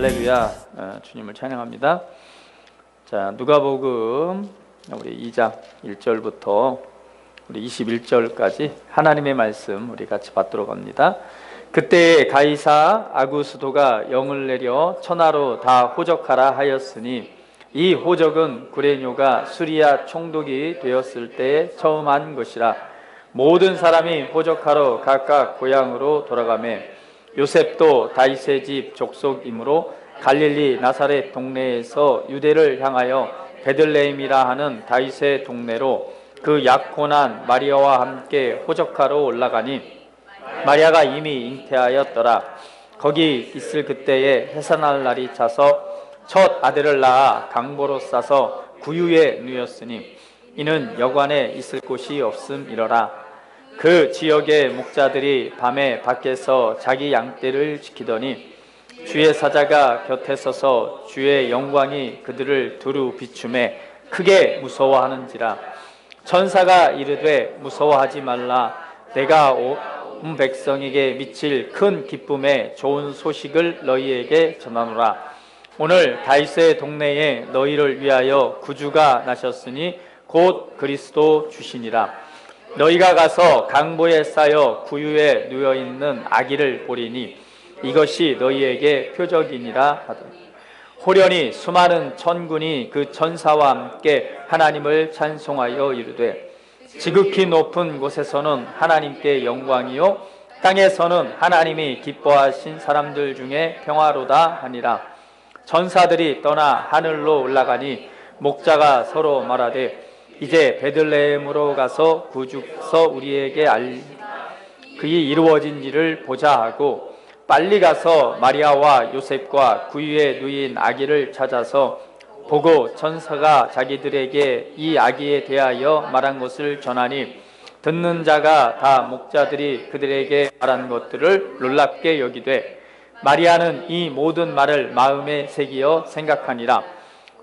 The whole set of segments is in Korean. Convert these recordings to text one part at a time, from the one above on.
할렐루야. 주님을 찬양합니다. 자, 누가복음 우리 2장 1절부터 우리 21절까지 하나님의 말씀 우리 같이 받도록 합니다. 그때 가이사 아구스도가 영을 내려 천하로 다 호적하라 하였으니 이 호적은 구레뇨가 수리아 총독이 되었을 때 처음 한 것이라. 모든 사람이 호적하러 각각 고향으로 돌아가매 요셉도 다윗의 집 족속이므로 갈릴리 나사렛 동네에서 유대를 향하여 베들레헴이라 하는 다윗의 동네로 그 약혼한 마리아와 함께 호적하러 올라가니 마리아가 이미 잉태하였더라. 거기 있을 그때에 해산할 날이 차서 첫 아들을 낳아 강보로 싸서 구유에 누였으니 이는 여관에 있을 곳이 없음이러라. 그 지역의 목자들이 밤에 밖에서 자기 양떼를 지키더니 주의 사자가 곁에 서서 주의 영광이 그들을 두루 비추매 크게 무서워하는지라. 천사가 이르되 무서워하지 말라. 내가 온 백성에게 미칠 큰 기쁨의 좋은 소식을 너희에게 전하노라. 오늘 다윗의 동네에 너희를 위하여 구주가 나셨으니 곧 그리스도 주시니라. 너희가 가서 강보에 쌓여 구유에 누워있는 아기를 보리니 이것이 너희에게 표적이니라 하더라. 호련히 수많은 천군이 그 천사와 함께 하나님을 찬송하여 이르되 지극히 높은 곳에서는 하나님께 영광이요 땅에서는 하나님이 기뻐하신 사람들 중에 평화로다 하니라. 전사들이 떠나 하늘로 올라가니 목자가 서로 말하되 이제 베들레헴으로 가서 구주서 우리에게 그이 이루어진 일을 보자 하고 빨리 가서 마리아와 요셉과 구유에 누인 아기를 찾아서 보고 천사가 자기들에게 이 아기에 대하여 말한 것을 전하니 듣는 자가 다 목자들이 그들에게 말한 것들을 놀랍게 여기되 마리아는 이 모든 말을 마음에 새기어 생각하니라.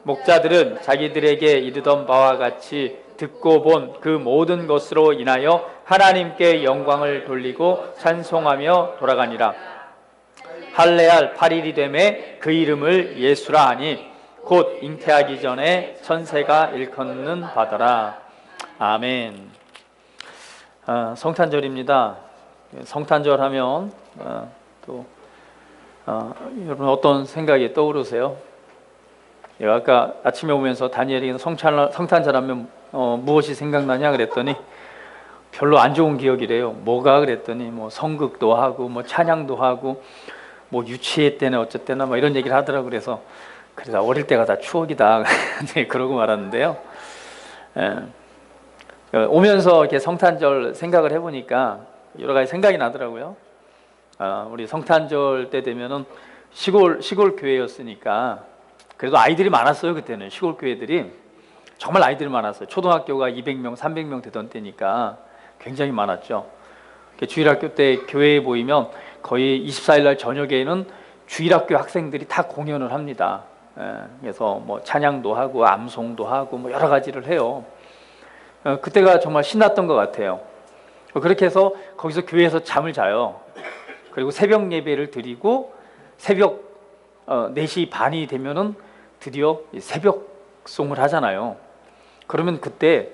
목자들은 자기들에게 이르던 바와 같이 듣고 본 그 모든 것으로 인하여 하나님께 영광을 돌리고 찬송하며 돌아가니라. 할례할 8일이 되매 그 이름을 예수라 하니 곧 잉태하기 전에 천세가 일컫는 바더라. 아멘. 성탄절입니다. 성탄절 하면 여러분 어떤 생각이 떠오르세요? 아까 아침에 오면서 다니엘이 성탄절 하면 무엇이 생각나냐 그랬더니 별로 안 좋은 기억이래요. 뭐가 그랬더니 뭐 성극도 하고 뭐 찬양도 하고 뭐 유치회 때나 어쨌거나 뭐 이런 얘기를 하더라고. 그래서 어릴 때가 다 추억이다 그러고 말았는데요. 오면서 이렇게 성탄절 생각을 해보니까 여러 가지 생각이 나더라고요. 우리 성탄절 때 되면은 시골 교회였으니까 그래도 아이들이 많았어요. 그때는 시골 교회들이 정말 아이들이 많았어요. 초등학교가 200명, 300명 되던 때니까 굉장히 많았죠. 주일학교 때 교회에 모이면 거의 24일 날 저녁에는 주일학교 학생들이 다 공연을 합니다. 그래서 뭐 찬양도 하고 암송도 하고 뭐 여러 가지를 해요. 그때가 정말 신났던 것 같아요. 그렇게 해서 거기서 교회에서 잠을 자요. 그리고 새벽 예배를 드리고 새벽 4시 반이 되면은 드디어 새벽송을 하잖아요. 그러면 그때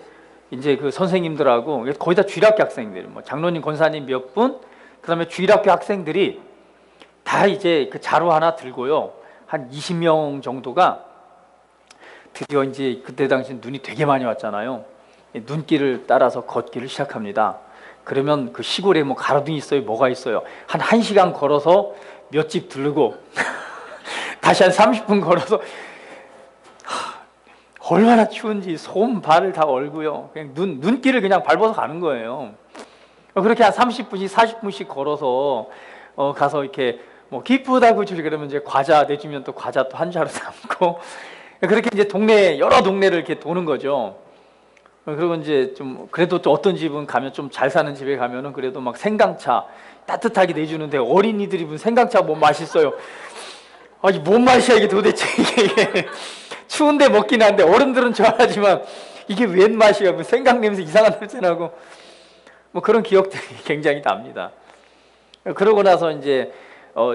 이제 그 선생님들하고 거의 다 주일학교 학생들, 뭐 장로님, 권사님 몇 분, 그다음에 주일학교 학생들이 다 이제 그 자루 하나 들고요. 한 20명 정도가 드디어 이제 그때 당시 눈이 되게 많이 왔잖아요. 눈길을 따라서 걷기를 시작합니다. 그러면 그 시골에 뭐 가로등이 있어요, 뭐가 있어요. 한 1시간 걸어서 몇 집 들르고 다시 한 30분 걸어서 얼마나 추운지 손 발을 다 얼고요. 그냥 눈길을 그냥 밟아서 가는 거예요. 그렇게 한 30분씩 40분씩 걸어서 가서 이렇게 뭐 기쁘다고 주리 그러면 이제 과자 내주면 또 과자 또 한 자루 담고 그렇게 이제 여러 동네를 이렇게 도는 거죠. 그리고 이제 좀 그래도 또 어떤 집은 가면 좀 잘 사는 집에 가면은 그래도 막 생강차 따뜻하게 내주는데 어린이들이 무슨 생강차 뭐 맛있어요. 아니 뭔 맛이야 이게 도대체 이게 추운데 먹긴 한데 어른들은 좋아하지만 이게 웬 맛이야? 뭐 생강 냄새 이상한 냄새 나고 뭐 그런 기억들이 굉장히 납니다. 그러고 나서 이제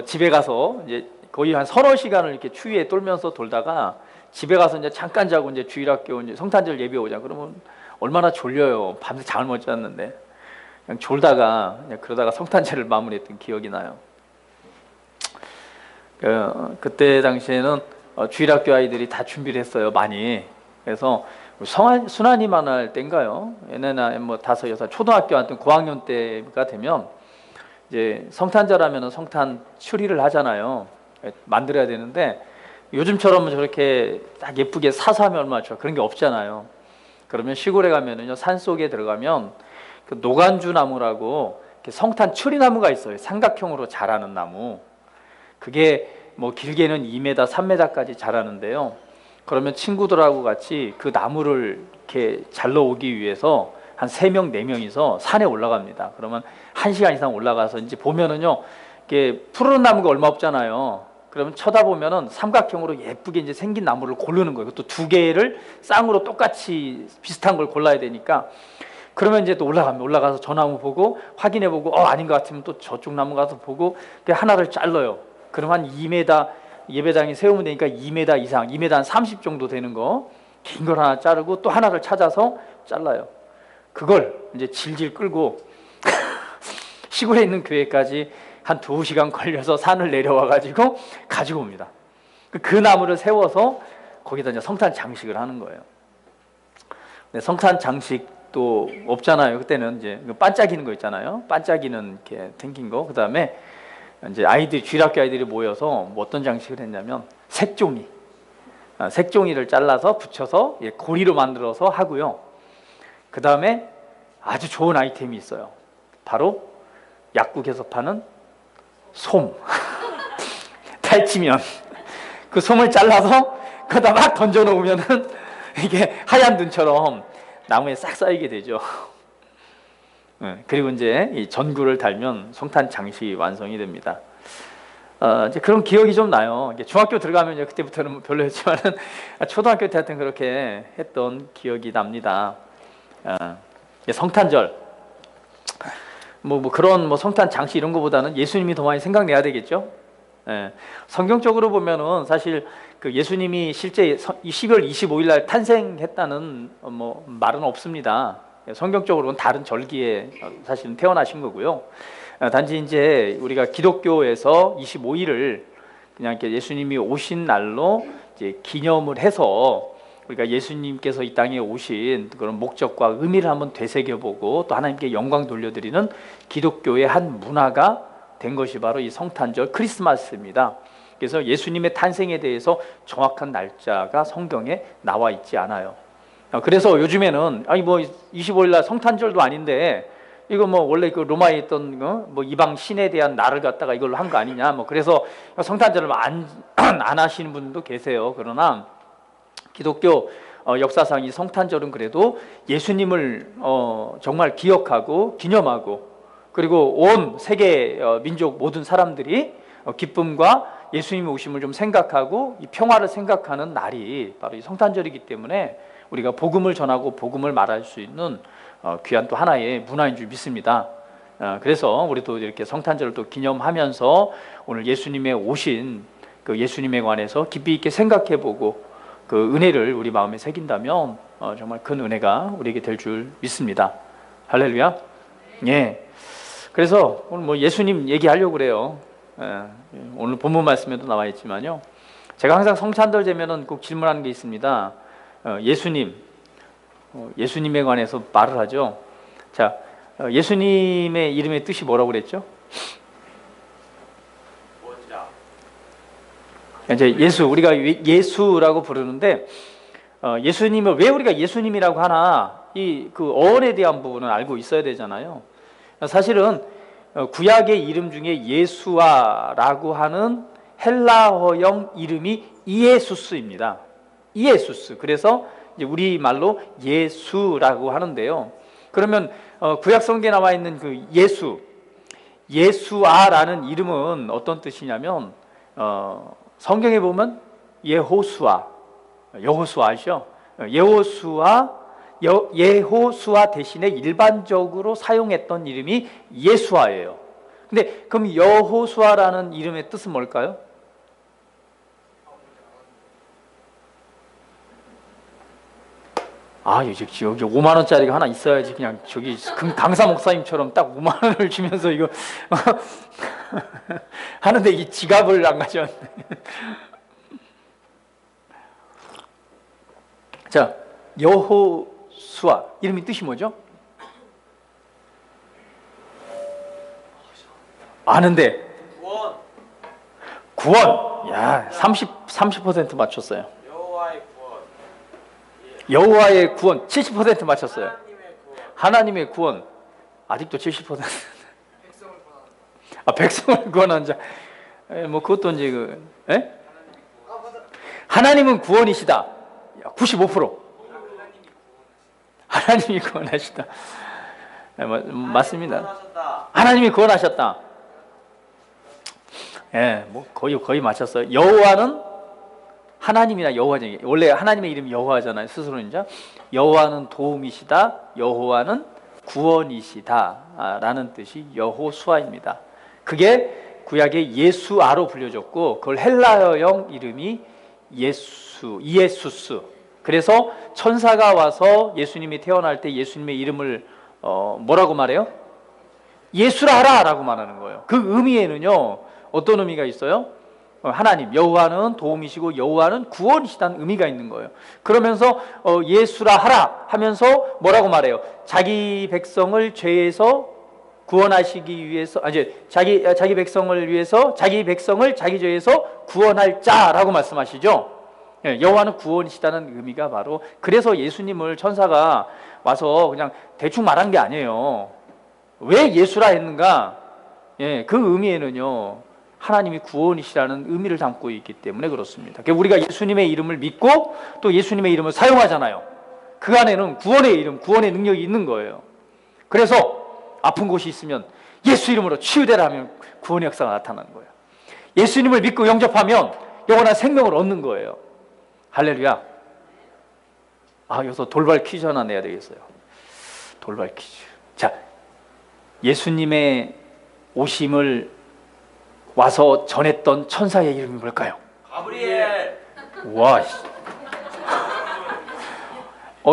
집에 가서 이제 거의 한 서너 시간을 이렇게 추위에 떨면서 돌다가 집에 가서 이제 잠깐 자고 이제 주일학교 이제 성탄절 예배 오자 그러면 얼마나 졸려요. 밤새 잠을 못 잤는데 그냥 졸다가 그냥 그러다가 성탄절을 마무리했던 기억이 나요. 그때 당시에는 주일학교 아이들이 다 준비를 했어요. 많이. 그래서 순환이만 할 때인가요? 얘네나 뭐 5, 6 초등학교 한테 고학년 때가 되면 이제 성탄절 하면은 성탄 추리를 하잖아요. 만들어야 되는데 요즘처럼 저렇게 딱 예쁘게 사서 하면 얼마나 좋아. 그런 게 없잖아요. 그러면 시골에 가면은요, 산 속에 들어가면 그 노간주 나무라고 성탄 추리나무가 있어요. 삼각형으로 자라는 나무. 그게 뭐 길게는 2m, 3m까지 자라는데요. 그러면 친구들하고 같이 그 나무를 이렇게 잘러 오기 위해서 한 3명, 4명이서 산에 올라갑니다. 그러면 1시간 이상 올라가서 이제 보면은요, 이게 푸른 나무가 얼마 없잖아요. 그러면 쳐다보면은 삼각형으로 예쁘게 이제 생긴 나무를 고르는 거예요. 또 2개를 쌍으로 똑같이 비슷한 걸 골라야 되니까. 그러면 이제 또 올라가서 저 나무 보고 확인해보고 아닌 것 같으면 또 저쪽 나무 가서 보고 하나를 잘라요. 그럼 한 2m, 예배당에 세우면 되니까 2m 이상, 2m 한 30 정도 되는 거 긴 걸 하나 자르고 또 하나를 찾아서 잘라요. 그걸 이제 질질 끌고 시골에 있는 교회까지 한 2시간 걸려서 산을 내려와 가지고 가지고 옵니다. 그 나무를 세워서 거기다 이제 성탄 장식을 하는 거예요. 근데 성탄 장식도 없잖아요. 그때는 이제 반짝이는 거 있잖아요. 반짝이는 이렇게 탱긴 거. 그다음에 이제 주일학교 아이들이 모여서 뭐 어떤 장식을 했냐면 색종이. 색종이를 잘라서 붙여서 고리로 만들어서 하고요. 그다음에 아주 좋은 아이템이 있어요. 바로 약국에서 파는 솜. 탈취면. 그 솜을 잘라서 거기다 막 던져 놓으면은 이게 하얀 눈처럼 나무에 싹 쌓이게 되죠. 그리고 이제 이 전구를 달면 성탄 장식이 완성이 됩니다. 이제 그런 기억이 좀 나요. 중학교 들어가면 이제 그때부터는 별로였지만은 초등학교 때 하여튼 그렇게 했던 기억이 납니다. 성탄절. 그런 성탄 장식 이런 거보다는 예수님이 더 많이 생각내야 되겠죠. 성경적으로 보면은 사실 그 예수님이 실제 12월 25일 날 탄생했다는 말은 없습니다. 성경적으로는 다른 절기에 사실은 태어나신 거고요. 단지 이제 우리가 기독교에서 25일을 그냥 이렇게 예수님이 오신 날로 이제 기념을 해서 우리가 예수님께서 이 땅에 오신 그런 목적과 의미를 한번 되새겨보고 또 하나님께 영광 돌려드리는 기독교의 한 문화가 된 것이 바로 이 성탄절 크리스마스입니다. 그래서 예수님의 탄생에 대해서 정확한 날짜가 성경에 나와 있지 않아요. 그래서 요즘에는 25일 날 성탄절도 아닌데 이거 원래 그 로마에 있던 이방 신에 대한 날을 갖다가 이걸로 한 거 아니냐 그래서 성탄절을 안 하시는 분도 계세요. 그러나 기독교 역사상 이 성탄절은 그래도 예수님을 정말 기억하고 기념하고 그리고 온 세계 민족 모든 사람들이 기쁨과 예수님의 오심을 좀 생각하고 이 평화를 생각하는 날이 바로 이 성탄절이기 때문에 우리가 복음을 전하고 복음을 말할 수 있는 귀한 또 하나의 문화인 줄 믿습니다. 그래서 우리도 이렇게 성탄절을 또 기념하면서 오늘 예수님의 오신 그 예수님에 관해서 깊이 있게 생각해보고 그 은혜를 우리 마음에 새긴다면 정말 큰 은혜가 우리에게 될 줄 믿습니다. 할렐루야. 예. 그래서 오늘 예수님 얘기하려고 그래요. 오늘 본문 말씀에도 나와 있지만요. 제가 항상 성탄절 되면은 꼭 질문하는 게 있습니다. 예수님에 관해서 말을 하죠. 자, 예수님의 이름의 뜻이 뭐라고 그랬죠? 이제 예수, 우리가 예수라고 부르는데 예수님을 왜 우리가 예수님이라고 하나 그 어원에 대한 부분은 알고 있어야 되잖아요. 사실은 구약의 이름 중에 예수아라고 하는 헬라어형 이름이 이에수스입니다. 이에수스. 그래서 이제 우리말로 예수라고 하는데요. 그러면 구약 성경에 나와 있는 그 예수아라는 이름은 어떤 뜻이냐면 성경에 보면 여호수아 아시죠? 여호수아 대신에 일반적으로 사용했던 이름이 예수아예요. 근데 그럼 여호수아라는 이름의 뜻은 뭘까요? 아, 여기 5만 원짜리가 하나 있어야지. 그냥 저기 강사 목사님처럼 딱 5만 원을 주면서 이거 하는데 이 지갑을 안 가져왔네. 자, 여호수아 이름이 뜻이 뭐죠? 아는데 구원. 야, 30% 맞췄어요. 여호와의 구원 70% 맞췄어요. 하나님의 구원 아직도 70%. 아, 백성을 구원한 자. 뭐 그것도 이제 하나님은 구원이시다. 95%. 하나님이 구원하시다. 맞습니다. 하나님이 구원하셨다. 예, 뭐 거의 맞췄어요. 여호와는 하나님이나 여호와죠. 원래 하나님의 이름이 여호와잖아요. 스스로는요. 여호와는 도움이시다. 여호와는 구원이시다. 라는 뜻이 여호수아입니다. 그게 구약의 예수아로 불려졌고, 그걸 헬라어형 이름이 이에수스. 그래서 천사가 와서 예수님이 태어날 때 예수님의 이름을 뭐라고 말해요? 예수라 하라 라고 말하는 거예요. 그 의미에는요, 어떤 의미가 있어요? 하나님, 여호와는 도움이시고 여호와는 구원이시다는 의미가 있는 거예요. 그러면서 예수라 하라 하면서 뭐라고 말해요? 자기 백성을 죄에서 구원하시기 위해서, 자기 백성을 위해서 자기 백성을 자기 죄에서 구원할 자라고 말씀하시죠. 예, 여호와는 구원이시다는 의미가 바로, 그래서 예수님을 천사가 와서 그냥 대충 말한 게 아니에요. 왜 예수라 했는가? 예, 그 의미에는요, 하나님이 구원이시라는 의미를 담고 있기 때문에 그렇습니다. 그러니까 우리가 예수님의 이름을 믿고 또 예수님의 이름을 사용하잖아요. 그 안에는 구원의 이름, 구원의 능력이 있는 거예요. 그래서 아픈 곳이 있으면 예수 이름으로 치유되라 하면 구원의 역사가 나타나는 거예요. 예수님을 믿고 영접하면 영원한 생명을 얻는 거예요. 할렐루야. 아, 여기서 돌발 퀴즈 하나 내야 되겠어요. 돌발 퀴즈. 자, 예수님의 오심을 와서 전했던 천사의 이름이 뭘까요? 가브리엘. 와,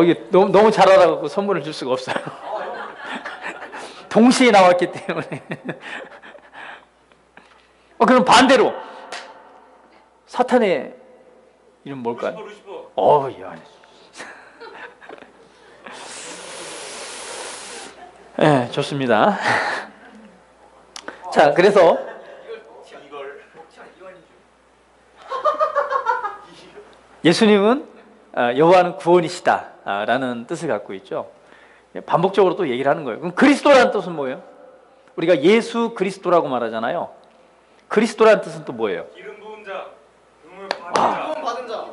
이게 너무 잘 알아갖고 선물을 줄 수가 없어요. 동시에 나왔기 때문에. 그럼 반대로 사탄의 이름 뭘까요? 루시퍼. 야. 네, 좋습니다. 자, 그래서 예수님은 여호와는 구원이시다 라는 뜻을 갖고 있죠. 반복적으로 또 얘기를 하는 거예요. 그럼 그리스도라는 뜻은 뭐예요? 우리가 예수 그리스도라고 말하잖아요. 그리스도라는 뜻은 또 뭐예요? 기름 부은 자, 받은 자.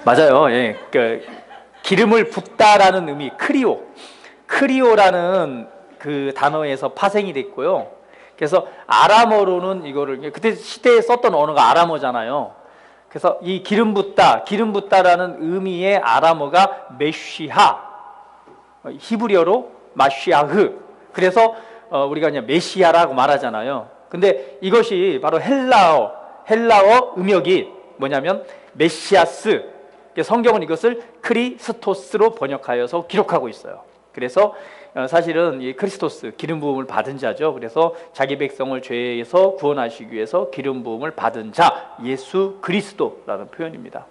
맞아요. 예, 기름을 붓다라는 의미, 크리오라는 그 단어에서 파생이 됐고요. 그래서 아람어로는 이거를, 그때 시대에 썼던 언어가 아람어잖아요. 그래서 이 기름 붓다라는 의미의 아람어가 메시하, 히브리어로 마시아흐. 그래서 우리가 그냥 메시아라고 말하잖아요. 근데 이것이 바로 헬라어 음역이 뭐냐면 메시아스. 성경은 이것을 크리스토스로 번역하여서 기록하고 있어요. 그래서 사실은 이 크리스토스, 기름 부음을 받은 자죠. 그래서 자기 백성을 죄에서 구원하시기 위해서 기름 부음을 받은 자, 예수 그리스도라는 표현입니다.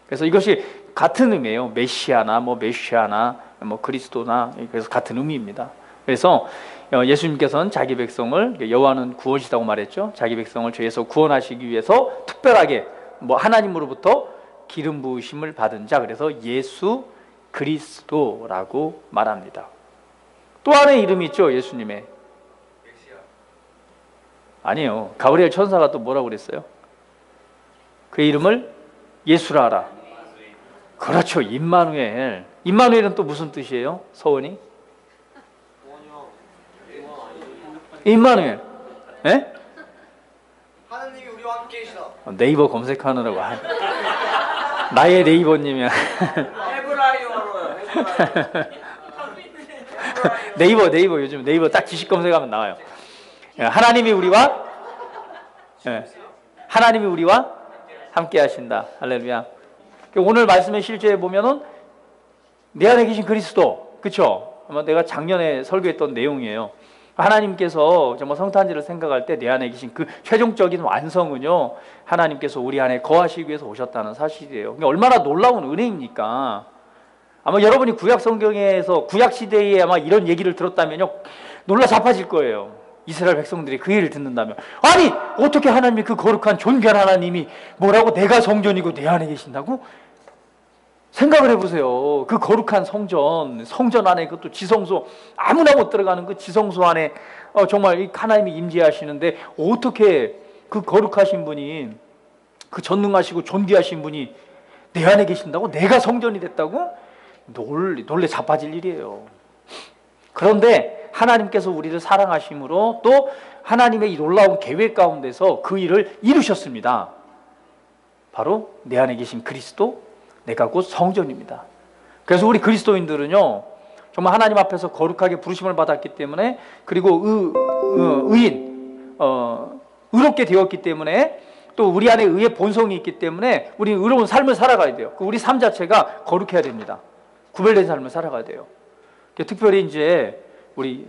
그래서 이것이 같은 의미예요. 메시아나 메시아나 그리스도나, 그래서 같은 의미입니다. 그래서 예수님께서는 자기 백성을, 여호와는 구원이시다고 말했죠. 자기 백성을 죄에서 구원하시기 위해서 특별하게 하나님으로부터 기름 부으심을 받은 자, 그래서 예수 그리스도라고 말합니다. 또 하나의 이름이 있죠, 예수님의. 아니에요. 가브리엘 천사가 또 뭐라고 그랬어요? 그 이름을 예수라 하라. 그렇죠, 임마누엘. 임마누엘은 또 무슨 뜻이에요? 서원이? 임마누엘. 예? 하나님이 우리와 함께 계시다. 네이버 검색하느라고. 나의 네이버님이야. 헤브라이어로요. 네이버 요즘 네이버 딱 지식 검색하면 나와요. 하나님이 우리와 함께 하신다. 할렐루야. 오늘 말씀의 실제에 보면은 내 안에 계신 그리스도, 그렇죠? 아마 내가 작년에 설교했던 내용이에요. 하나님께서 정말 성탄절을 생각할 때 내 안에 계신 그 최종적인 완성은요, 하나님께서 우리 안에 거하시기 위해서 오셨다는 사실이에요. 그러니까 얼마나 놀라운 은혜입니까? 아마 여러분이 구약 성경에서 구약 시대에 아마 이런 얘기를 들었다면요, 놀라 자빠질 거예요. 이스라엘 백성들이 그 얘기를 듣는다면, 아니 어떻게 하나님이, 그 거룩한 존귀한 하나님이 뭐라고 내가 성전이고 내 안에 계신다고? 생각을 해보세요. 그 거룩한 성전 안에, 그것도 지성소, 아무나 못 들어가는 그 지성소 안에 정말 하나님이 임재하시는데, 어떻게 그 거룩하신 분이, 그 전능하시고 존귀하신 분이 내 안에 계신다고? 내가 성전이 됐다고? 놀래 자빠질 일이에요. 그런데 하나님께서 우리를 사랑하심으로 또 하나님의 이 놀라운 계획 가운데서 그 일을 이루셨습니다. 바로 내 안에 계신 그리스도, 내가 곧 성전입니다. 그래서 우리 그리스도인들은요, 정말 하나님 앞에서 거룩하게 부르심을 받았기 때문에, 그리고 의롭게 되었기 때문에, 또 우리 안에 의의 본성이 있기 때문에 우리는 의로운 삶을 살아가야 돼요. 우리 삶 자체가 거룩해야 됩니다. 구별된 삶을 살아가야 돼요. 특별히 이제 우리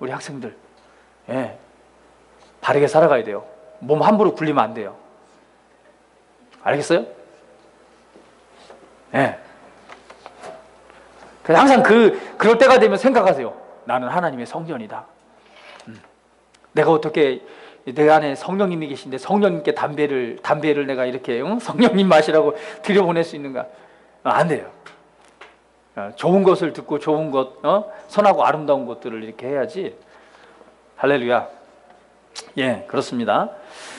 학생들, 바르게 살아가야 돼요. 몸 함부로 굴리면 안 돼요. 알겠어요? 그래서 항상 그럴 때가 되면 생각하세요. 나는 하나님의 성전이다. 내가 어떻게 내 안에 성령님이 계신데 성령님께 담배를 내가 이렇게 성령님 마시라고 들여보낼 수 있는가? 안 돼요. 좋은 것을 듣고 좋은 것, 선하고 아름다운 것들을 이렇게 해야지. 할렐루야. 예, 그렇습니다.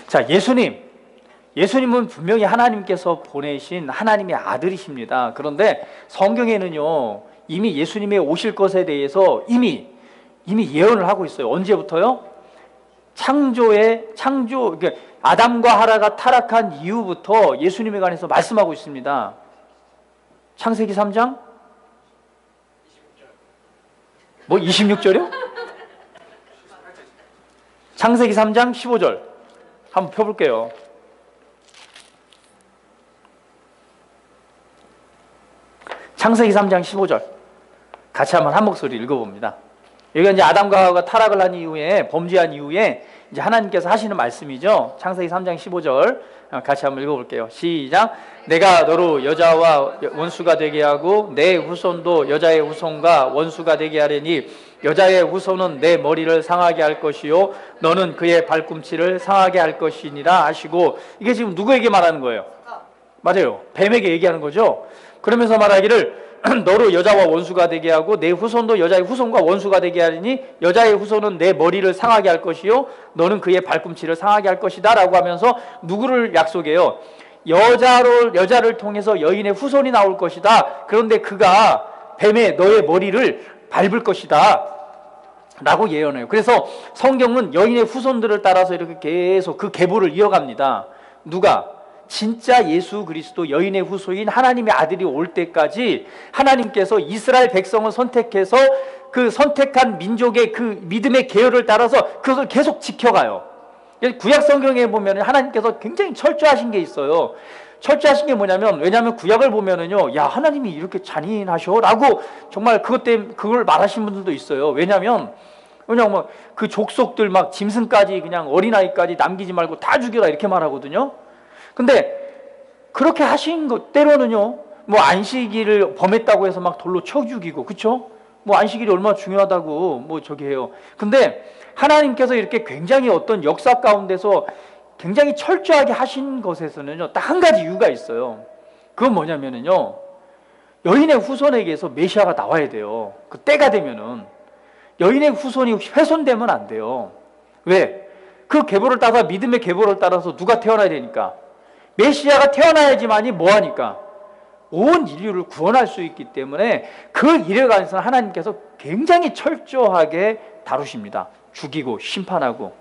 자, 예수님은 분명히 하나님께서 보내신 하나님의 아들이십니다. 그런데 성경에는요, 이미 예수님의 오실 것에 대해서 이미 예언을 하고 있어요. 언제부터요? 그러니까 아담과 하라가 타락한 이후부터 예수님에 관해서 말씀하고 있습니다. 창세기 3장? 26절이요? 창세기 3장 15절 한번 펴볼게요. 창세기 3장 15절 같이 한번 한 목소리 읽어봅니다. 여기가 이제 아담과 하와가 타락을 한 이후에, 범죄한 이후에 이제 하나님께서 하시는 말씀이죠. 창세기 3장 15절 같이 한번 읽어볼게요. 시작. 내가 너로 여자와 원수가 되게 하고 내 후손도 여자의 후손과 원수가 되게 하리니 여자의 후손은 내 머리를 상하게 할 것이요 너는 그의 발꿈치를 상하게 할 것이니라 하시고, 이게 지금 누구에게 말하는 거예요? 맞아요. 뱀에게 얘기하는 거죠. 그러면서 말하기를 너로 여자와 원수가 되게 하고 내 후손도 여자의 후손과 원수가 되게 하리니 여자의 후손은 내 머리를 상하게 할 것이요 너는 그의 발꿈치를 상하게 할 것이다 라고 하면서 누구를 약속해요? 여자를 통해서 여인의 후손이 나올 것이다. 그런데 그가 뱀의 너의 머리를 밟을 것이다 라고 예언해요. 그래서 성경은 여인의 후손들을 따라서 이렇게 계속 그 계보를 이어갑니다. 누가? 진짜 예수 그리스도, 여인의 후손인 하나님의 아들이 올 때까지 하나님께서 이스라엘 백성을 선택해서 그 선택한 민족의 그 믿음의 계열을 따라서 그것을 계속 지켜가요. 구약 성경에 보면 하나님께서 굉장히 철저하신 게 있어요. 철저하신 게 뭐냐면, 왜냐하면 구약을 보면은요, 야, 하나님이 이렇게 잔인하셔? 라고 정말 그것 때문에 그걸 말하신 분들도 있어요. 왜냐하면 그 족속들 막 짐승까지 그냥 어린아이까지 남기지 말고 다 죽여라 이렇게 말하거든요. 근데 그렇게 하신 것 때로는요, 뭐 안식일을 범했다고 해서 막 돌로 쳐 죽이고, 그쵸? 뭐 안식일이 얼마나 중요하다고 뭐 저기 해요. 근데 하나님께서 이렇게 굉장히 어떤 역사 가운데서 굉장히 철저하게 하신 것에서는요, 딱 한 가지 이유가 있어요. 그건 뭐냐면은요, 여인의 후손에게서 메시아가 나와야 돼요. 그 때가 되면은 여인의 후손이 훼손되면 안 돼요. 왜? 그 계보를 따라, 믿음의 계보를 따라서 누가 태어나야 되니까? 메시아가 태어나야지만이 뭐하니까? 온 인류를 구원할 수 있기 때문에 그 일에 관해서 하나님께서 굉장히 철저하게 다루십니다. 죽이고 심판하고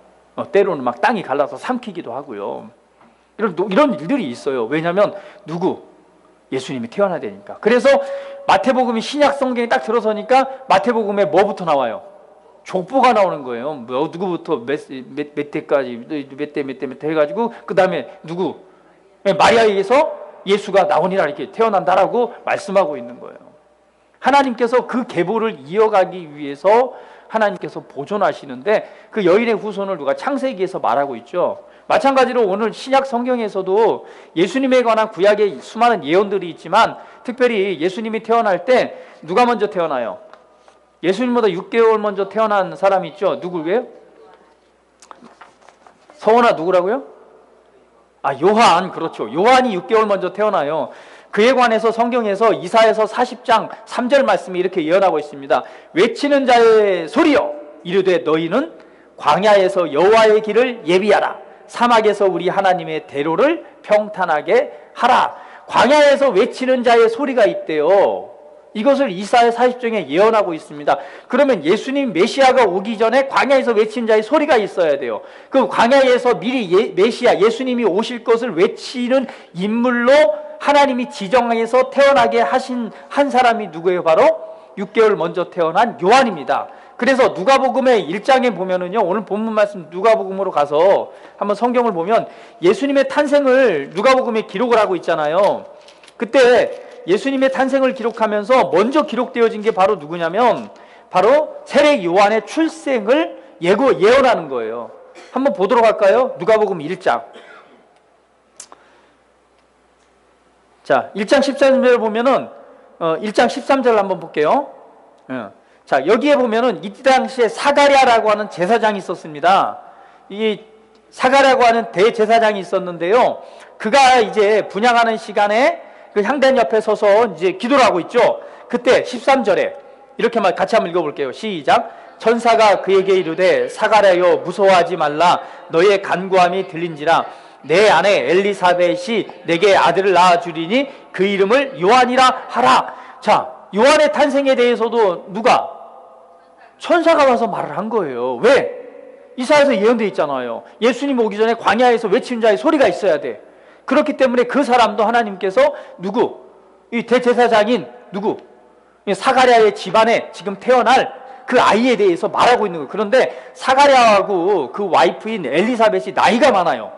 때로는 막 땅이 갈라서 삼키기도 하고요. 이런 일들이 있어요. 왜냐하면 예수님이 태어나야 되니까. 그래서 마태복음이 신약 성경에 딱 들어서니까 마태복음에 뭐부터 나와요? 족보가 나오는 거예요. 뭐 누구부터 몇 대까지 몇 대 해가지고 그 다음에 마리아에게서 예수가 나오니라 이렇게 태어난다라고 말씀하고 있는 거예요. 하나님께서 그 계보를 이어가기 위해서 하나님께서 보존하시는데 그 여인의 후손을 누가 창세기에서 말하고 있죠. 마찬가지로 오늘 신약 성경에서도 예수님에 관한 구약의 수많은 예언들이 있지만 특별히 예수님이 태어날 때 누가 먼저 태어나요? 예수님보다 6개월 먼저 태어난 사람이 있죠. 누구예요? 서원아 누구라고요? 요한. 그렇죠. 요한이 6개월 먼저 태어나요. 그에 관해서 성경에서 이사야서 40장 3절 말씀이 이렇게 예언하고 있습니다. 외치는 자의 소리여 이르되 너희는 광야에서 여호와의 길을 예비하라. 사막에서 우리 하나님의 대로를 평탄하게 하라. 광야에서 외치는 자의 소리가 있대요. 이것을 이사야 40장에 예언하고 있습니다. 그러면 예수님 메시아가 오기 전에 광야에서 외치는 자의 소리가 있어야 돼요. 그 광야에서 미리 메시아 예수님이 오실 것을 외치는 인물로 하나님이 지정해서 태어나게 하신 한 사람이 누구예요? 바로 6개월 먼저 태어난 요한입니다. 그래서 누가복음의 1장에 보면은요, 오늘 본문 말씀 누가복음으로 가서 한번 성경을 보면 예수님의 탄생을 누가복음에 기록을 하고 있잖아요. 그때 예수님의 탄생을 기록하면서 먼저 기록되어진 게 바로 누구냐면 바로 세례 요한의 출생을 예언하는 거예요. 한번 보도록 할까요? 누가복음 1장. 자, 1장 13절 보면은 1장 13절 한번 볼게요. 자, 여기에 보면은 이 당시에 사가랴라고 하는 제사장이 있었습니다. 이 사가랴라고 하는 대제사장이 있었는데요. 그가 이제 분향하는 시간에 그 향단 옆에 서서 이제 기도를 하고 있죠. 그때 13절에 이렇게 같이 한번 읽어볼게요. 시작. 천사가 그에게 이르되 사가랴여 무서워하지 말라. 너의 간구함이 들린지라. 내 아내 엘리사벳이 내게 아들을 낳아주리니 그 이름을 요한이라 하라. 자, 요한의 탄생에 대해서도 누가? 천사가 와서 말을 한 거예요. 왜? 이사야에서 예언되어 있잖아요. 예수님 오기 전에 광야에서 외치는 자의 소리가 있어야 돼. 그렇기 때문에 그 사람도 하나님께서 누구? 이 대제사장인 누구? 사가랴의 집안에 지금 태어날 그 아이에 대해서 말하고 있는 거예요. 그런데 사가랴하고 그 와이프인 엘리사벳이 나이가 많아요.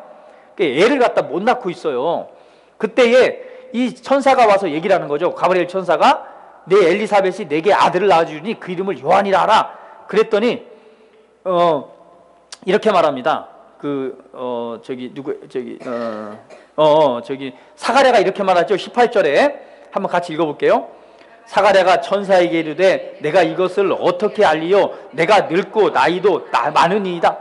애를 갖다 못 낳고 있어요. 그때에 이 천사가 와서 얘기를 하는 거죠. 가브리엘 천사가 내 엘리사벳이 내게 아들을 낳아주니 그 이름을 요한이라 하라. 그랬더니 이렇게 말합니다. 사가랴가 이렇게 말하죠. 18절에 한번 같이 읽어볼게요. 사가랴가 천사에게 이르되 내가 이것을 어떻게 알리요? 내가 늙고 나이도 많으니이다.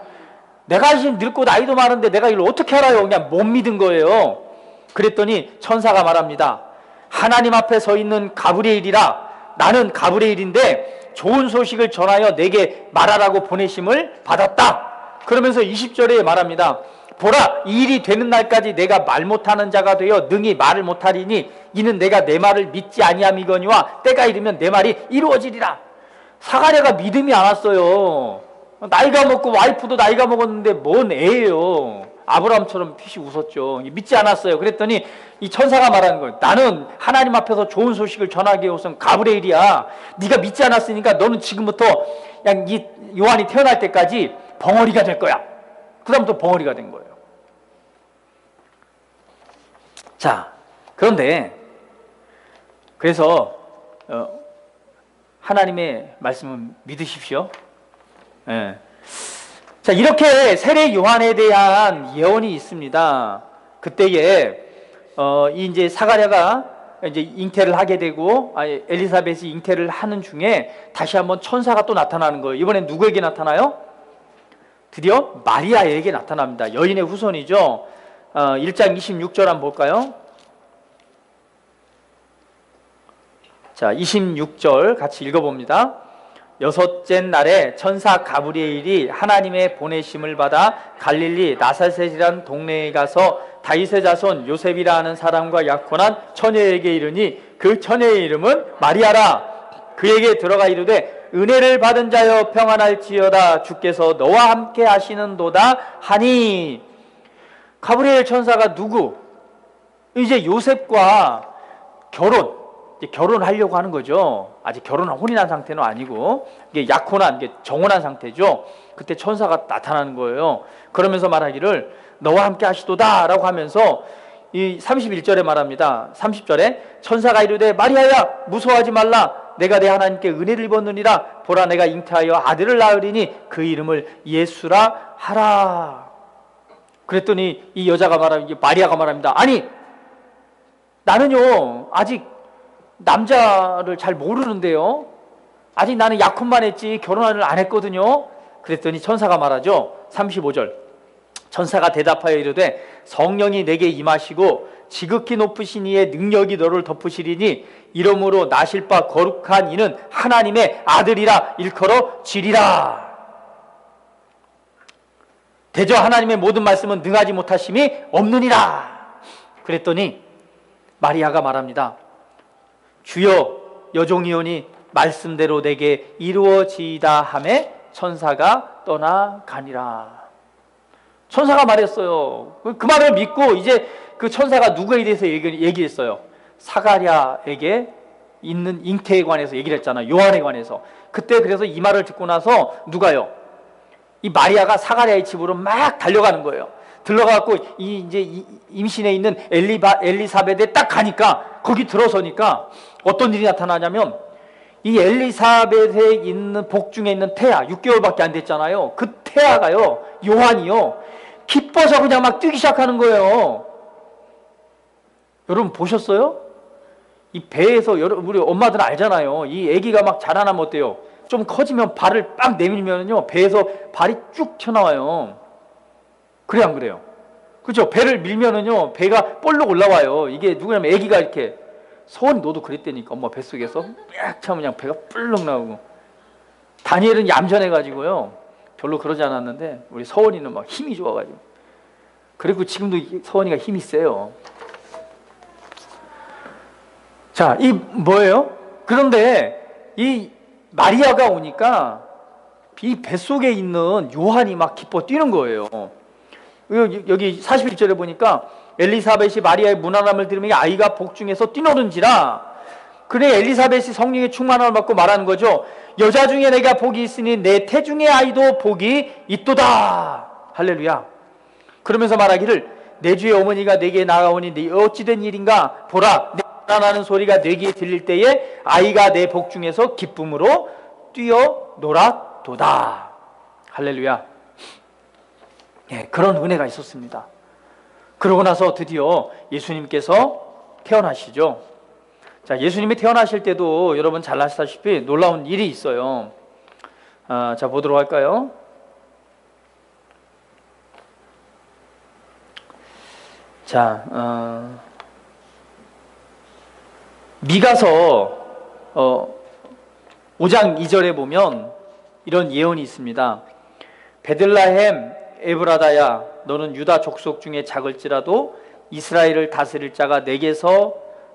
내가 지금 늙고 나이도 많은데 내가 이걸 어떻게 알아요? 그냥 못 믿은 거예요. 그랬더니 천사가 말합니다. 하나님 앞에 서 있는 가브리엘이라. 나는 가브리엘인데 좋은 소식을 전하여 내게 말하라고 보내심을 받았다. 그러면서 20절에 말합니다. 보라, 이 일이 되는 날까지 내가 말 못하는 자가 되어 능히 말을 못하리니 이는 내가 내 말을 믿지 아니함이거니와 때가 이르면 내 말이 이루어지리라. 사가랴가 믿음이 안 왔어요. 나이가 먹고 와이프도 나이가 먹었는데 뭔 애예요. 아브라함처럼 피시 웃었죠. 믿지 않았어요. 그랬더니 이 천사가 말하는 거예요. 나는 하나님 앞에서 좋은 소식을 전하기 위해서는 가브리엘이야. 네가 믿지 않았으니까 너는 지금부터 그냥 이 요한이 태어날 때까지 벙어리가 될 거야. 그 다음부터 벙어리가 된 거예요. 자, 그런데 그래서 하나님의 말씀을 믿으십시오. 예. 자, 이렇게 세례 요한에 대한 예언이 있습니다. 그때에 이제 사가랴가 이제 잉태를 하게 되고 엘리사벳이 잉태를 하는 중에 다시 한번 천사가 또 나타나는 거예요. 이번엔 누구에게 나타나요? 드디어 마리아에게 나타납니다. 여인의 후손이죠. 1장 26절 한번 볼까요? 자, 26절 같이 읽어봅니다. 여섯째 날에 천사 가브리엘이 하나님의 보내심을 받아 갈릴리 나사렛이라는 동네에 가서 다윗의 자손 요셉이라 하는 사람과 약혼한 처녀에게 이르니 그 처녀의 이름은 마리아라. 그에게 들어가 이르되 은혜를 받은 자여 평안할지어다. 주께서 너와 함께 하시는도다 하니. 가브리엘 천사가 누구? 이제 요셉과 결혼하려고 하는 거죠. 아직 혼인한 상태는 아니고 이게 약혼한, 이게 정혼한 상태죠. 그때 천사가 나타나는 거예요. 그러면서 말하기를 너와 함께 하시도다 라고 하면서 이 31절에 말합니다. 30절에 천사가 이르되 마리아야 무서워하지 말라. 내가 내 하나님께 은혜를 입었느니라. 보라 내가 잉태하여 아들을 낳으리니 그 이름을 예수라 하라. 그랬더니 이 여자가 말합니다. 마리아가 말합니다. 아니 나는요 아직 남자를 잘 모르는데요. 아직 나는 약혼만 했지 결혼을 안 했거든요. 그랬더니 천사가 말하죠. 35절 천사가 대답하여 이르되 성령이 내게 임하시고 지극히 높으신 이의 능력이 너를 덮으시리니 이러므로 나실 바 거룩한 이는 하나님의 아들이라 일컬어지리라. 대저 하나님의 모든 말씀은 능하지 못하심이 없느니라. 그랬더니 마리아가 말합니다. 주여 여종이오니 말씀대로 내게 이루어지이다 하매 천사가 떠나가니라. 천사가 말했어요. 그 말을 믿고 이제 그 천사가 누구에 대해서 얘기했어요? 사가랴에게 있는 잉태에 관해서 얘기를 했잖아요. 요한에 관해서. 그때 그래서 이 말을 듣고 나서 누가요? 이 마리아가 사가랴의 집으로 막 달려가는 거예요. 들어가고 이제 임신해 있는 엘리사벳에 딱 가니까 거기 들어서니까 어떤 일이 나타나냐면 이 엘리사벳에 있는 복중에 있는 태아 6개월밖에 안 됐잖아요. 그 태아가요 요한이요 기뻐서 그냥 막 뛰기 시작하는 거예요. 여러분 보셨어요? 이 배에서 우리 엄마들 알잖아요. 이 아기가 막 자라나면 어때요? 좀 커지면 발을 빡 내밀면요 배에서 발이 쭉 튀어나와요. 그래 안 그래요? 그렇죠? 배를 밀면은요 배가 볼록 올라와요. 이게 누구냐면 아기가 이렇게 서원이 너도 그랬다니까. 엄마 뱃속에서 쫙 차면 그냥 배가 뿔룩 나오고. 다니엘은 얌전해가지고요 별로 그러지 않았는데 우리 서원이는 막 힘이 좋아가지고. 그리고 지금도 서원이가 힘이 세요. 자, 이 뭐예요? 그런데 이 마리아가 오니까 이 뱃속에 있는 요한이 막 기뻐 뛰는 거예요. 여기 41절에 보니까 엘리사벳이 마리아의 무난함을 들으며 아이가 복중에서 뛰노는지라. 그래 엘리사벳이 성령의 충만함을 받고 말하는 거죠. 여자 중에 내가 복이 있으니 내 태중의 아이도 복이 있도다. 할렐루야. 그러면서 말하기를 내 주의 어머니가 내게 나아오니 네 어찌된 일인가. 보라 내 나는 소리가 내 귀에 들릴 때에 아이가 내 복중에서 기쁨으로 뛰어 놀아도다. 할렐루야. 예, 그런 은혜가 있었습니다. 그러고 나서 드디어 예수님께서 태어나시죠. 자, 예수님이 태어나실 때도 여러분 잘 아시다시피 놀라운 일이 있어요. 자, 보도록 할까요? 자, 미가서 5장 2절에 보면 이런 예언이 있습니다. 베들레헴 에브라다야 너는 유다 족속 중에 작을지라도 이스라엘을 다스릴 자가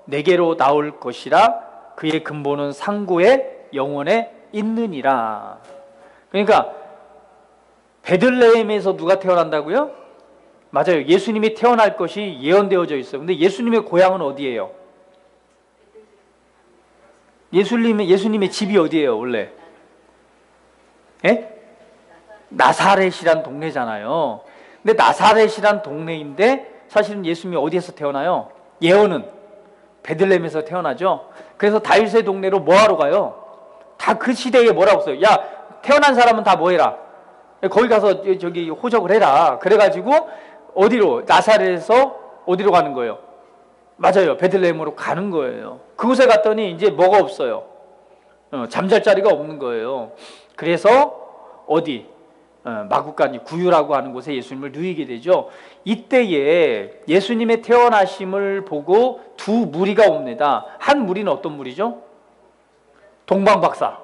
내게로 나올 것이라. 그의 근본은 상고의 영원에 있느니라. 그러니까 베들레헴에서 누가 태어난다고요? 맞아요. 예수님이 태어날 것이 예언되어져 있어요. 근데 예수님의 고향은 어디예요? 예수님의 집이 어디예요 원래? 예? 나사렛이란 동네잖아요. 근데 나사렛이란 동네인데 사실은 예수님이 어디에서 태어나요? 예언은 베들레헴에서 태어나죠. 그래서 다윗의 동네로 뭐하러 가요? 다 그 시대에 뭐라고 써요? 야 태어난 사람은 다 뭐해라? 거기 가서 저기 호적을 해라. 그래가지고 어디로? 나사렛에서 어디로 가는 거예요? 맞아요. 베들레헴으로 가는 거예요. 그곳에 갔더니 이제 뭐가 없어요? 잠잘 자리가 없는 거예요. 그래서 어디? 마구간 구유라고 하는 곳에 예수님을 누이게 되죠. 이때에 예수님의 태어나심을 보고 두 무리가 옵니다. 한 무리는 어떤 무리죠? 동방박사.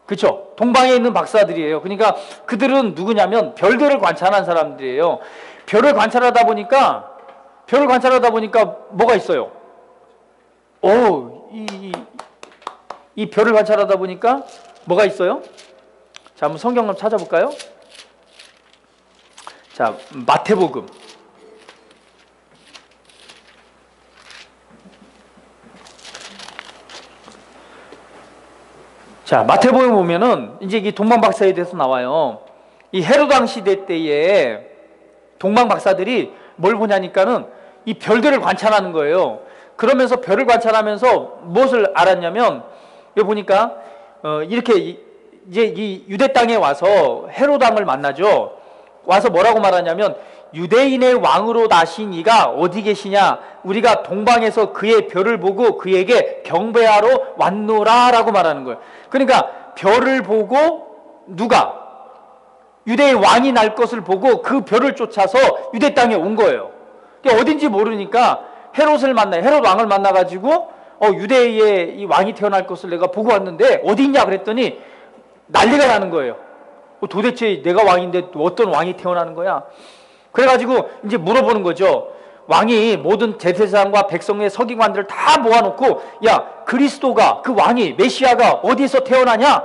그렇죠? 동방에 있는 박사들이에요. 그러니까 그들은 누구냐면 별들을 관찰한 사람들이에요. 별을 관찰하다 보니까 뭐가 있어요? 이 별을 관찰하다 보니까 뭐가 있어요? 자, 한번 성경 한번 찾아볼까요? 자, 마태복음. 자, 마태복음 보면은 이제 이 동방박사에 대해서 나와요. 이 헤로당 시대 때에 동방박사들이 뭘 보냐니까는 이 별들을 관찰하는 거예요. 그러면서 별을 관찰하면서 무엇을 알았냐면, 여기 보니까 이렇게 이제 이 유대 땅에 와서 헤롯 왕을 만나죠. 와서 뭐라고 말하냐면, 유대인의 왕으로 나신 이가 어디 계시냐? 우리가 동방에서 그의 별을 보고 그에게 경배하러 왔노라 라고 말하는 거예요. 그러니까 별을 보고 누가? 유대의 왕이 날 것을 보고 그 별을 쫓아서 유대 땅에 온 거예요. 어딘지 모르니까 헤롯을 만나, 헤롯 왕을 만나가지고 유대의 이 왕이 태어날 것을 내가 보고 왔는데 어디 있냐 그랬더니 난리가 나는 거예요. 도대체 내가 왕인데 어떤 왕이 태어나는 거야? 그래가지고 이제 물어보는 거죠. 왕이 모든 대제사장과 백성의 서기관들을 다 모아놓고, 야, 그리스도가, 그 왕이, 메시아가 어디에서 태어나냐?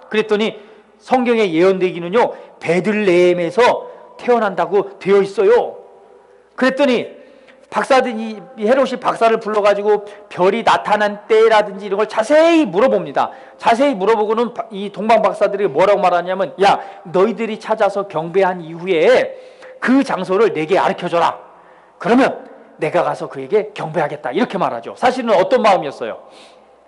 그랬더니 성경에 예언되기는요, 베들레헴에서 태어난다고 되어 있어요. 그랬더니 박사들이, 헤롯이 박사를 불러가지고 별이 나타난 때라든지 이런 걸 자세히 물어봅니다. 자세히 물어보고는 이 동방 박사들이 뭐라고 말하냐면, 야, 너희들이 찾아서 경배한 이후에 그 장소를 내게 가르쳐줘라. 그러면 내가 가서 그에게 경배하겠다. 이렇게 말하죠. 사실은 어떤 마음이었어요?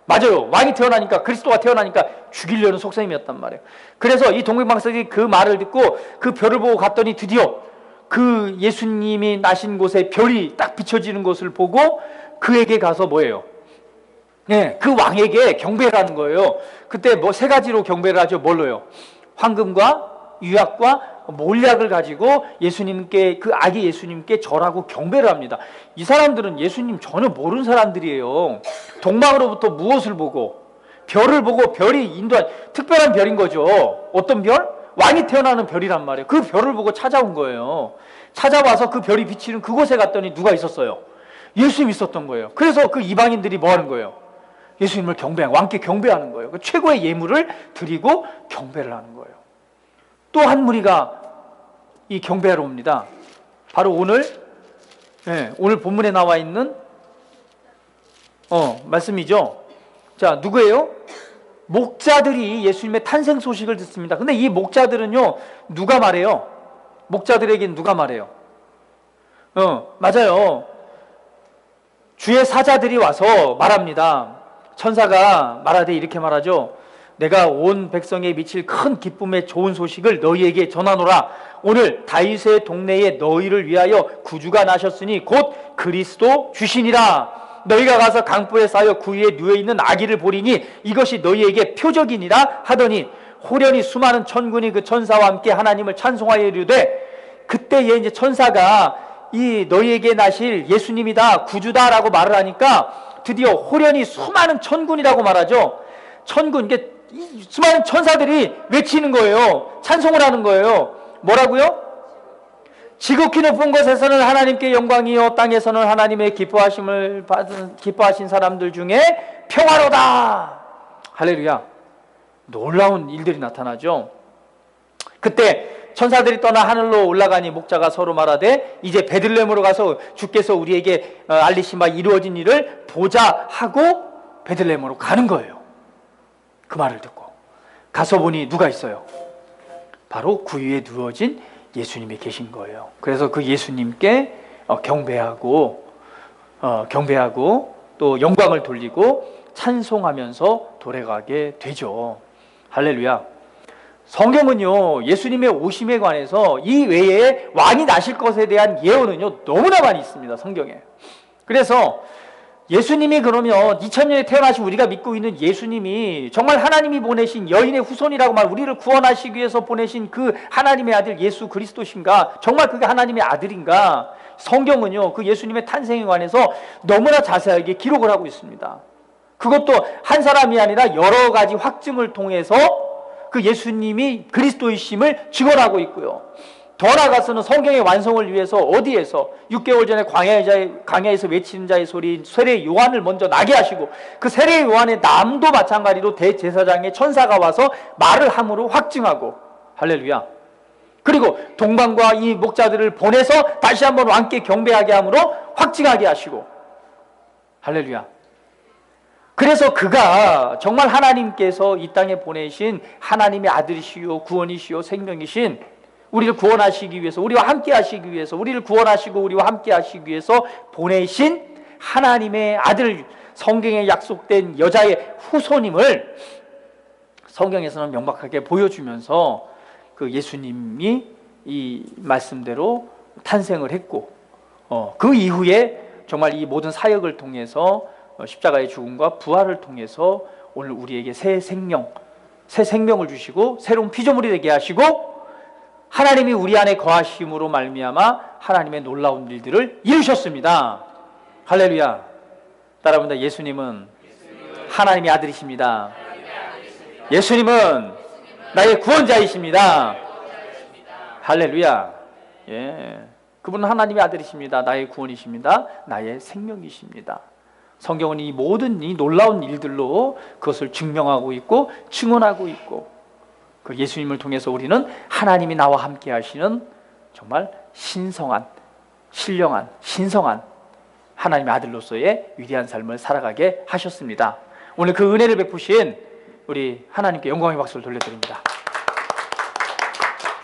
맞아요. 왕이 태어나니까, 그리스도가 태어나니까 죽이려는 속셈이었단 말이에요. 그래서 이 동방 박사들이 그 말을 듣고 그 별을 보고 갔더니 드디어 그 예수님이 나신 곳에 별이 딱 비춰지는 것을 보고 그에게 가서 뭐예요? 네, 그 왕에게 경배를 하는 거예요. 그때 뭐 세 가지로 경배를 하죠. 뭘로요? 황금과 유약과 몰약을 가지고 예수님께, 그 아기 예수님께 절하고 경배를 합니다. 이 사람들은 예수님 전혀 모르는 사람들이에요. 동방으로부터 무엇을 보고? 별을 보고, 별이 인도한 특별한 별인 거죠. 어떤 별? 왕이 태어나는 별이란 말이에요. 그 별을 보고 찾아온 거예요. 찾아와서 그 별이 비치는 그곳에 갔더니 누가 있었어요? 예수님이 있었던 거예요. 그래서 그 이방인들이 뭐 하는 거예요? 예수님을 경배하는, 왕께 경배하는 거예요. 그 최고의 예물을 드리고 경배를 하는 거예요. 또 한 무리가 이 경배하러 옵니다. 바로 오늘 오늘 본문에 나와 있는 말씀이죠. 자, 누구예요? 목자들이 예수님의 탄생 소식을 듣습니다. 근데 이 목자들은요, 누가 말해요? 목자들에겐 누가 말해요? 맞아요. 주의 사자들이 와서 말합니다. 천사가 말하되 이렇게 말하죠. 내가 온 백성에 미칠 큰 기쁨의 좋은 소식을 너희에게 전하노라. 오늘 다윗의 동네에 너희를 위하여 구주가 나셨으니 곧 그리스도 주시니라. 너희가 가서 강불에 쌓여 그 위에 누워있는 아기를 보리니 이것이 너희에게 표적이니라 하더니 호련히 수많은 천군이 그 천사와 함께 하나님을 찬송하여 이르되, 그때에 이제 천사가 이 너희에게 나실 예수님이다, 구주다라고 말을 하니까 드디어 호련히 수많은 천군이라고 말하죠. 천군, 이게 수많은 천사들이 외치는 거예요. 찬송을 하는 거예요. 뭐라고요? 지극히 높은 곳에서는 하나님께 영광이요, 땅에서는 하나님의 기뻐하신 사람들 중에 평화로다. 할렐루야. 놀라운 일들이 나타나죠. 그때 천사들이 떠나 하늘로 올라가니 목자가 서로 말하되 이제 베들레헴으로 가서 주께서 우리에게 알리신 바 이루어진 일을 보자 하고 베들레헴으로 가는 거예요. 그 말을 듣고 가서 보니 누가 있어요? 바로 그 위에 누워진 예수님이 계신 거예요. 그래서 그 예수님께 경배하고 또 영광을 돌리고 찬송하면서 돌아가게 되죠. 할렐루야. 성경은요, 예수님의 오심에 관해서 이 외에 왕이 나실 것에 대한 예언은요, 너무나 많이 있습니다, 성경에. 그래서 예수님이 그러면 2000년에 태어나신 우리가 믿고 있는 예수님이 정말 하나님이 보내신 여인의 후손이라고 말, 우리를 구원하시기 위해서 보내신 그 하나님의 아들 예수 그리스도신가? 정말 그게 하나님의 아들인가? 성경은요, 그 예수님의 탄생에 관해서 너무나 자세하게 기록을 하고 있습니다. 그것도 한 사람이 아니라 여러 가지 확증을 통해서 그 예수님이 그리스도이심을 증언하고 있고요. 더 나아가서는 성경의 완성을 위해서 어디에서 6개월 전에 광야에서 외치는 자의 소리 세례 요한을 먼저 나게 하시고 그 세례 요한의 남도 마찬가지로 대제사장의 천사가 와서 말을 함으로 확증하고, 할렐루야. 그리고 동방과 이 목자들을 보내서 다시 한번 왕께 경배하게 함으로 확증하게 하시고, 할렐루야. 그래서 그가 정말 하나님께서 이 땅에 보내신 하나님의 아들이시요 구원이시요 생명이신 우리를 구원하시기 위해서, 우리와 함께 하시기 위해서, 우리를 구원하시고 우리와 함께 하시기 위해서 보내신 하나님의 아들, 성경에 약속된 여자의 후손임을 성경에서는 명확하게 보여주면서 그 예수님이 이 말씀대로 탄생을 했고, 그 이후에 정말 이 모든 사역을 통해서 십자가의 죽음과 부활을 통해서 오늘 우리에게 새 생명을 주시고 새로운 피조물이 되게 하시고 하나님이 우리 안에 거하심으로 말미암아 하나님의 놀라운 일들을 이루셨습니다. 할렐루야. 따라합니다. 예수님은 하나님의 아들이십니다. 예수님은 나의 구원자이십니다. 할렐루야. 예. 그분은 하나님의 아들이십니다. 나의 구원이십니다. 나의 생명이십니다. 성경은 이 모든 이 놀라운 일들로 그것을 증명하고 있고 증언하고 있고, 그 예수님을 통해서 우리는 하나님이 나와 함께 하시는 정말 신성한, 신령한, 신성한 하나님의 아들로서의 위대한 삶을 살아가게 하셨습니다. 오늘 그 은혜를 베푸신 우리 하나님께 영광의 박수를 돌려드립니다.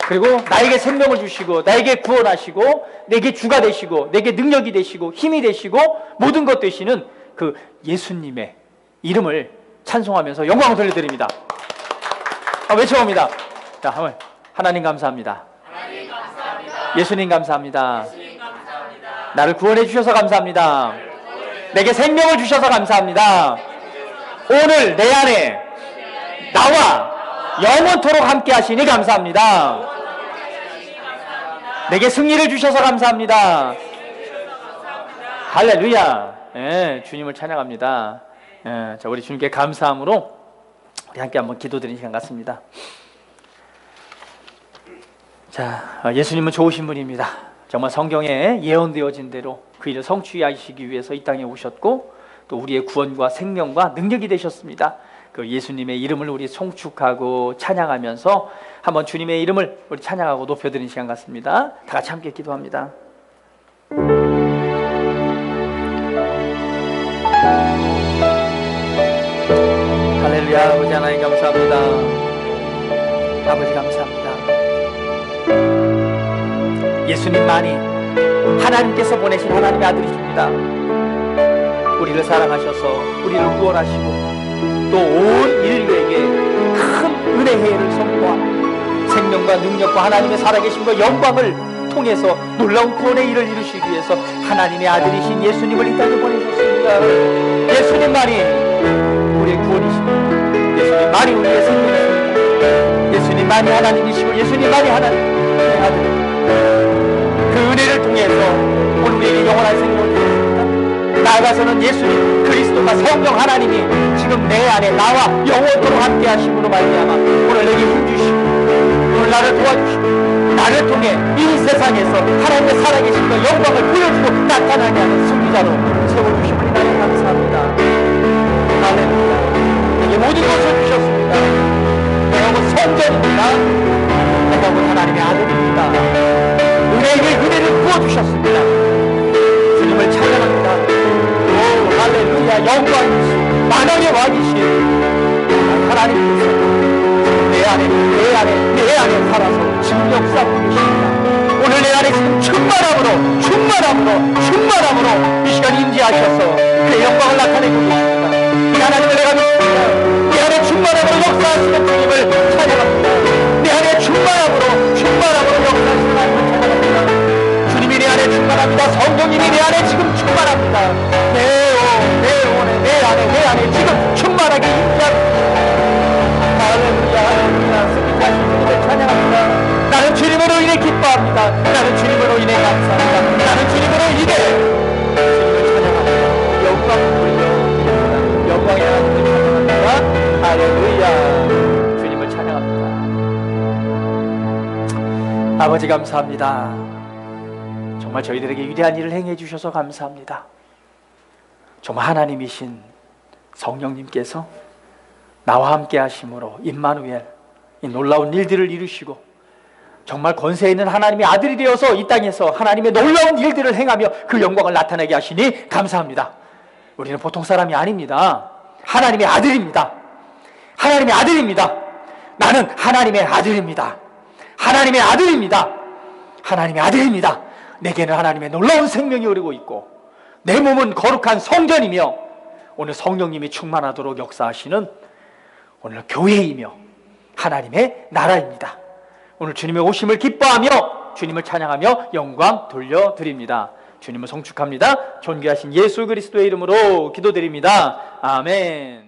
그리고 나에게 생명을 주시고 나에게 구원하시고 내게 주가 되시고 내게 능력이 되시고 힘이 되시고 모든 것 되시는 그 예수님의 이름을 찬송하면서 영광을 돌려드립니다. 외쳐봅니다. 자, 한번 하나님 감사합니다. 하나님 감사합니다. 예수님 감사합니다. 예수님 감사합니다. 나를 구원해 주셔서 감사합니다. 내게 생명을 주셔서 감사합니다. 오늘 내 안에 나와 영원토록 함께 하시니 감사합니다. 내게 승리를 주셔서 감사합니다. 할렐루야. 예, 주님을 찬양합니다. 예, 자, 우리 주님께 감사함으로 우리 함께 한번 기도드리는 시간 같습니다. 자, 예수님은 좋으신 분입니다. 정말 성경에 예언되어진 대로 그 일을 성취하시기 위해서 이 땅에 오셨고 또 우리의 구원과 생명과 능력이 되셨습니다. 그 예수님의 이름을 우리 송축하고 찬양하면서 한번 주님의 이름을 우리 찬양하고 높여드리는 시간 같습니다. 다 같이 함께 기도합니다. 할렐루야. 아버지 하나님 감사합니다. 아버지 감사합니다. 예수님만이 하나님께서 보내신 하나님의 아들이십니다. 우리를 사랑하셔서 우리를 구원하시고 또 온 인류에게 큰 은혜를 선포하고 생명과 능력과 하나님의 살아계심과 영광을 통해서 놀라운 구원의 일을 이루시기 위해서 하나님의 아들이신 예수님을 이 땅에 보내셨습니다. 예수님만이 우리의 구원이십니다. 예수님만이 우리의 생명이십니다. 예수님만이 하나님이시고 예수님만이 하나님의 아들입니다. 그 은혜를 통해서 오늘 우리에게 영원한 생명을 주셨습니다. 나아가서는 예수님 그리스도가 성령 하나님이 지금 내 안에 나와 영원토록 함께 하심으로 말미암아 오늘 내게 힘주시고 오늘 나를 도와주시고 나를 통해 이 세상에서 하나님의 살아계심과 영광을 보여주고 나타나게 하는 승리자로 세워주심을 나에 감사합니다. 할렐루야. 내게 모든 것을 주셨습니다. 내가 곧 성전입니다. 내가 곧 하나님의 아들입니다. 우리에게 은혜를 부어주셨습니다. 주님을 찬양합니다. 오 할렐루야. 영광이신 만왕의 왕이신 하나님께서 내 안에 살아서 지금 역사하고 계십니다. 오늘 내 안에 지금 충만함으로 이 시간 임재하셔서 그의 영광을 나타내고 계십니다. 이 하나님을 내가 믿습니다. 내 안에 충만함으로 역사하시는 주님을 찬양합니다. 내 안에 충만함으로 역사하시는 하나님을 찬양합니다. 주님이 내 안에 충만합니다. 성령님이 내 안에 지금 충만합니다. 내 안에 지금 충만하게 임재합니다. 할렐루야. 승리하신 주님을 찬양합니다. 나는 주님으로 인해 기뻐합니다. 나는 주님으로 인해 감사합니다. 나는 주님으로 인해 주님을 찬양합니다. 영광을 돌려 영광의 하나님을 찬양합니다. 할렐루야. 주님을 찬양합니다. 아버지 감사합니다. 정말 저희들에게 위대한 일을 행해 주셔서 감사합니다. 정말 하나님이신 성령님께서 나와 함께 하심으로 임마누엘 이 놀라운 일들을 이루시고 정말 권세 있는 하나님의 아들이 되어서 이 땅에서 하나님의 놀라운 일들을 행하며 그 영광을 나타내게 하시니 감사합니다. 우리는 보통 사람이 아닙니다. 하나님의 아들입니다. 하나님의 아들입니다. 나는 하나님의 아들입니다. 하나님의 아들입니다. 하나님의 아들입니다. 내게는 하나님의 놀라운 생명이 흐르고 있고 내 몸은 거룩한 성전이며 오늘 성령님이 충만하도록 역사하시는 오늘 교회이며 하나님의 나라입니다. 오늘 주님의 오심을 기뻐하며 주님을 찬양하며 영광 돌려드립니다. 주님을 송축합니다. 존귀하신 예수 그리스도의 이름으로 기도드립니다. 아멘.